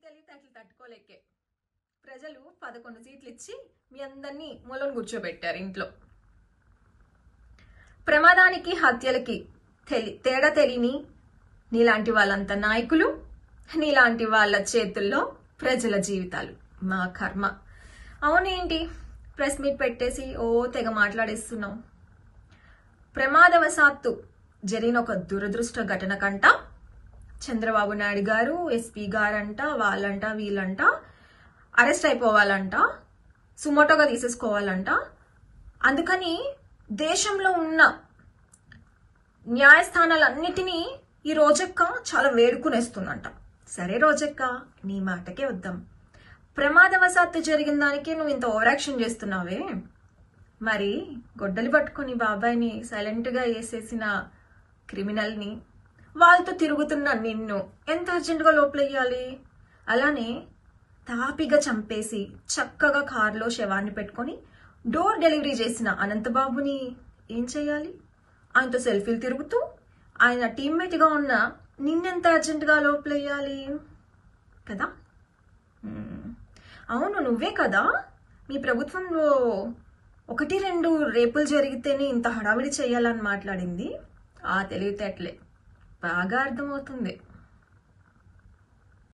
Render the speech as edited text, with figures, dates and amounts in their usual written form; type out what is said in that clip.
తెలివితేటలు తట్టుకోలేకే ప్రజలు 11 సీట్లు ఇచ్చి మీ అందరినీ మూలను కూర్చోబెట్టారు ఇంట్లో. ప్రమాదానికి హత్యలకి తేడా తెలియని నీలాంటి వాళ్ళంత నాయకులు, నీలాంటి వాళ్ళ చేతుల్లో ప్రజల జీవితాలు. మా కర్మ. అవునేంటి ప్రెస్ మీట్ పెట్టేసి తెగ మాట్లాడేస్తున్నావు? ప్రమాదవశాత్తు జరిగిన ఒక దురదృష్ట ఘటన కంట చంద్రబాబు నాయుడు గారు, ఎస్పీ గారంట, వాళ్ళంట వీళ్ళంట అరెస్ట్ అయిపోవాలంట, సుమోటోగా తీసేసుకోవాలంట. అందుకని దేశంలో ఉన్న న్యాయస్థానాలన్నిటినీ ఈ రోజక్క చాలా వేడుకునేస్తుందంట. సరే రోజక్క, నీ మాటకే వద్దాం. ప్రమాదవశాత్తు జరిగిన దానికే నువ్వు ఇంత ఓవరాక్షన్ చేస్తున్నావే, మరి గొడ్డలి పట్టుకుని బాబాయిని సైలెంట్గా వేసేసిన క్రిమినల్ని, వాళ్ళతో తిరుగుతున్న నిన్ను ఎంత అర్జెంటుగా లోపలెయ్యాలి? అలానే తాపిగా చంపేసి చక్కగా కారులో శవాన్ని పెట్టుకొని డోర్ డెలివరీ చేసిన అనంతబాబుని ఏం చేయాలి? ఆయనతో సెల్ఫీలు తిరుగుతూ ఆయన టీమ్మేట్గా ఉన్న నిన్నెంత అర్జెంటుగా లోపలెయ్యాలి కదా? అవును, నువ్వే కదా మీ ప్రభుత్వంలో 1-2 రేపులు జరిగితేనే ఇంత హడావిడి చేయాలని మాట్లాడింది. ఆ తెలివితేటలే బాగా అర్థమవుతుంది.